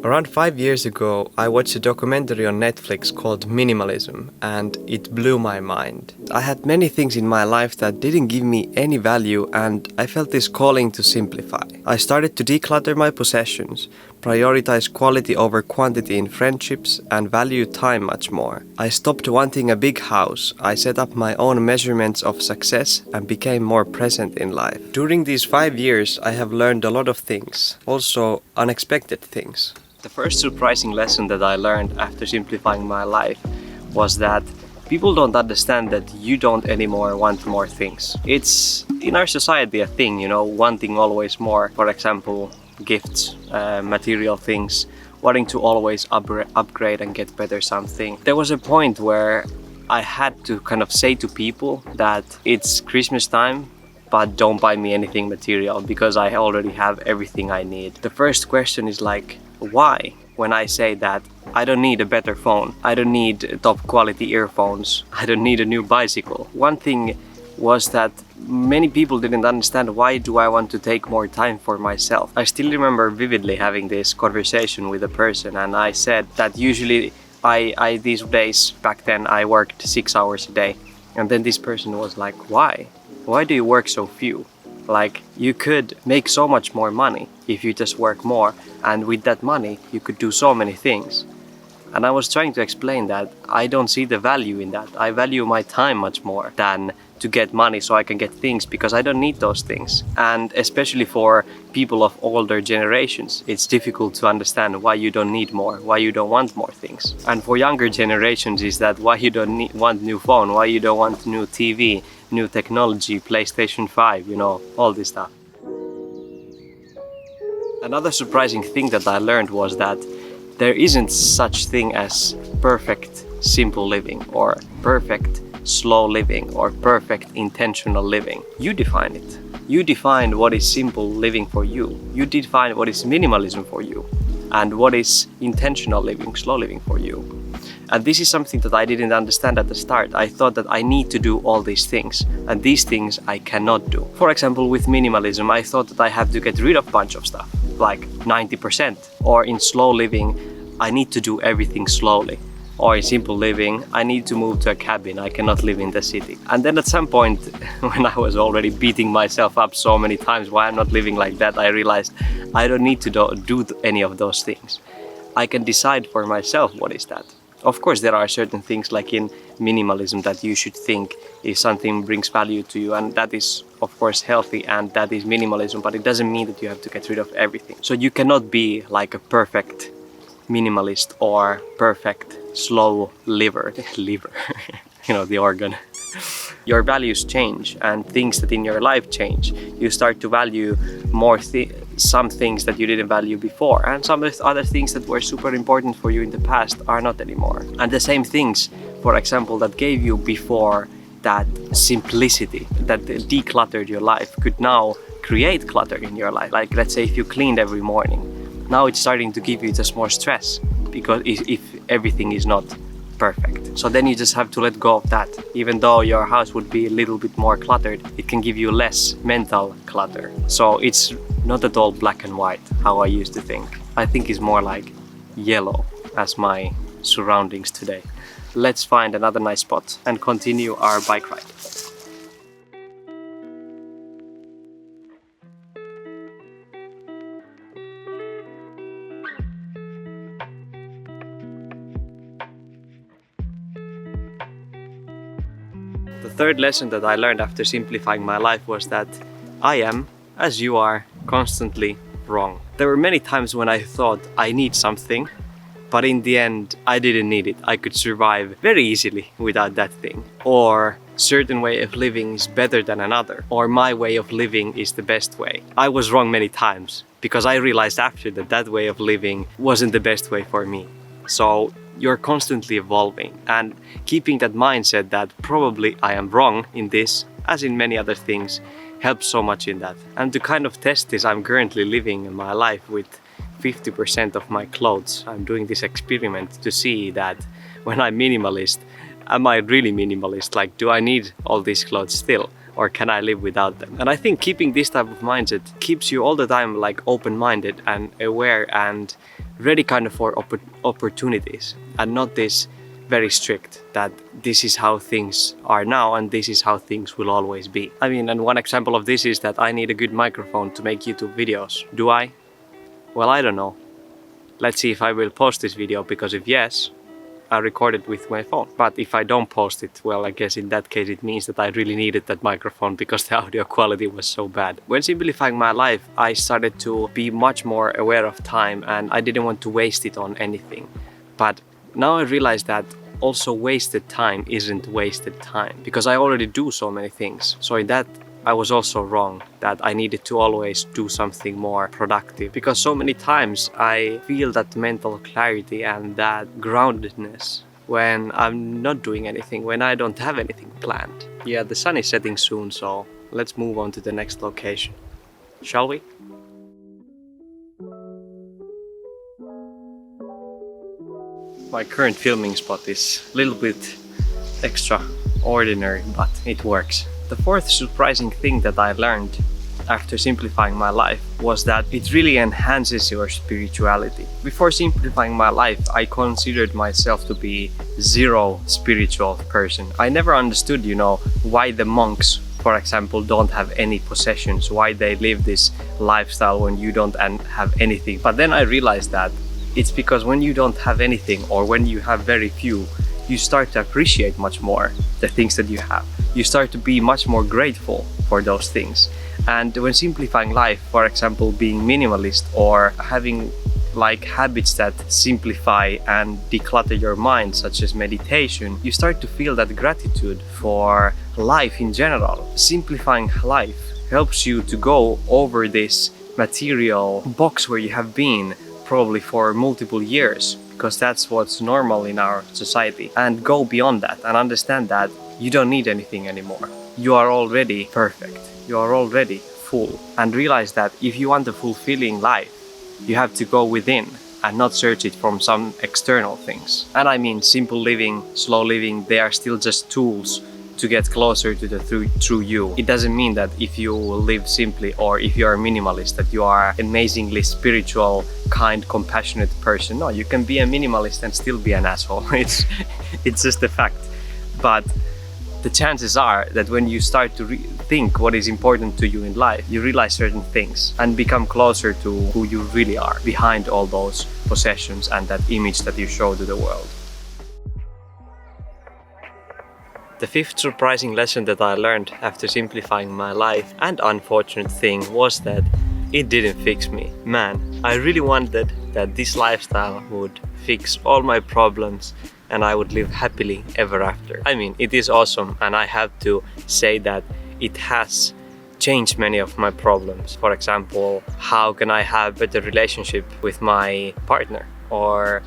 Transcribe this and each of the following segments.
Around 5 years ago, I watched a documentary on Netflix called Minimalism, and it blew my mind. I had many things in my life that didn't give me any value, and I felt this calling to simplify. I started to declutter my possessions, prioritize quality over quantity in friendships, and value time much more. I stopped wanting a big house, I set up my own measurements of success, and became more present in life. During these 5 years, I have learned a lot of things, also unexpected things. The first surprising lesson that I learned after simplifying my life was that people don't understand that you don't anymore want more things. It's in our society a thing, wanting always more. For example, gifts, material things, wanting to always upgrade and get better something. There was a point where I had to kind of say to people that it's Christmas time, but don't buy me anything material because I already have everything I need. The first question is like, why? When I say that I don't need a better phone, I don't need top quality earphones, I don't need a new bicycle. One thing was that many people didn't understand why do I want to take more time for myself. I still remember vividly having this conversation with a person, and I said that usually I these days back then I worked 6 hours a day, and then this person was like, why? Why do you work so few? Like, you could make so much more money if you just work more, and with that money you could do so many things. And I was trying to explain that I don't see the value in that. I value my time much more than to get money so I can get things, because I don't need those things. And especially for people of older generations, it's difficult to understand why you don't need more, why you don't want more things. And for younger generations is that why you don't want new phone, why you don't want new TV, new technology, PlayStation 5, all this stuff. Another surprising thing that I learned was that there isn't such thing as perfect simple living, or perfect slow living, or perfect intentional living. You define it. You define what is simple living for you. You define what is minimalism for you, and what is intentional living, slow living for you. And this is something that I didn't understand at the start. I thought that I need to do all these things, and these things I cannot do. For example, with minimalism, I thought that I have to get rid of a bunch of stuff, like 90%. Or in slow living, I need to do everything slowly. Or in simple living, I need to move to a cabin, I cannot live in the city. And then at some point, when I was already beating myself up so many times why I'm not living like that, I realized I don't need to do any of those things. I can decide for myself what is that. Of course, there are certain things like in minimalism that you should think if something brings value to you, and that is of course healthy, and that is minimalism, but it doesn't mean that you have to get rid of everything. So you cannot be like a perfect minimalist or perfect slow liver, the organ. Your values change, and things that in your life change. You start to value more some things that you didn't value before, and some other things that were super important for you in the past are not anymore. And the same things, for example, that gave you before that simplicity, that decluttered your life, could now create clutter in your life. Like, let's say if you cleaned every morning, now it's starting to give you just more stress, because if everything is not perfect. So then you just have to let go of that. Even though your house would be a little bit more cluttered, it can give you less mental clutter. So it's not at all black and white, how I used to think. I think it's more like yellow as my surroundings today. Let's find another nice spot and continue our bike ride. The third lesson that I learned after simplifying my life was that I am, as you are, constantly wrong. There were many times when I thought I need something, but in the end I didn't need it. I could survive very easily without that thing. Or certain way of living is better than another, or my way of living is the best way. I was wrong many times, because I realized after that way of living wasn't the best way for me. So you're constantly evolving, and keeping that mindset that probably I am wrong in this, as in many other things, helps so much in that. And to kind of test this, I'm currently living in my life with 50% of my clothes. I'm doing this experiment to see that when I'm minimalist, am I really minimalist? Like, do I need all these clothes still? or can I live without them? And I think keeping this type of mindset keeps you all the time like open-minded and aware and ready kind of for opportunities, and not this very strict that this is how things are now and this is how things will always be. I mean, and one example of this is that I need a good microphone to make YouTube videos. Do I? Well, I don't know. Let's see if I will post this video, because if yes, I record it with my phone. But if I don't post it, well, I guess in that case it means that I really needed that microphone because the audio quality was so bad. When simplifying my life, I started to be much more aware of time, and I didn't want to waste it on anything. But now I realize that also wasted time isn't wasted time, because I already do so many things. So in that I was also wrong, that I needed to always do something more productive, because so many times I feel that mental clarity and that groundedness when I'm not doing anything, when I don't have anything planned. Yeah, the sun is setting soon, so let's move on to the next location. Shall we? My current filming spot is a little bit extraordinary, but it works. The fourth surprising thing that I learned after simplifying my life was that it really enhances your spirituality. Before simplifying my life, I considered myself to be zero spiritual person. I never understood, why the monks, for example, don't have any possessions, why they live this lifestyle when you don't have anything. But then I realized that it's because when you don't have anything, or when you have very few, you start to appreciate much more the things that you have. You start to be much more grateful for those things. And when simplifying life, for example, being minimalist or having like habits that simplify and declutter your mind, such as meditation, you start to feel that gratitude for life in general. Simplifying life helps you to go over this material box where you have been probably for multiple years, because that's what's normal in our society, and go beyond that and understand that you don't need anything anymore. You are already perfect. You are already full. And realize that if you want a fulfilling life, you have to go within and not search it from some external things. And I mean, simple living, slow living, they are still just tools to get closer to the true you. It doesn't mean that if you live simply, or if you are a minimalist, that you are amazingly spiritual, kind, compassionate person. No, you can be a minimalist and still be an asshole. It's just a fact. But the chances are that when you start to think what is important to you in life, you realize certain things and become closer to who you really are behind all those possessions and that image that you show to the world. The fifth surprising lesson that I learned after simplifying my life and unfortunate thing was that it didn't fix me. Man, I really wanted that this lifestyle would fix all my problems and I would live happily ever after. I mean, it is awesome, and I have to say that it has changed many of my problems. For example, how can I have better relationship with my partner? Or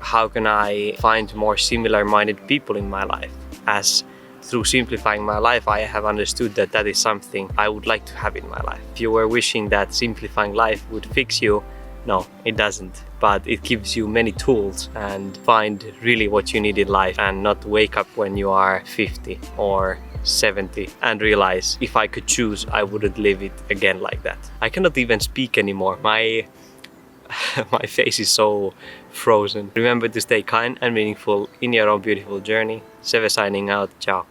how can I find more similar-minded people in my life? As through simplifying my life, I have understood that that is something I would like to have in my life. If you were wishing that simplifying life would fix you, no, it doesn't. But it gives you many tools and find really what you need in life, and not wake up when you are 50 or 70 and realize, if I could choose, I wouldn't live it again like that. I cannot even speak anymore. My face is so frozen. Remember to stay kind and meaningful in your own beautiful journey. Seve signing out. Ciao.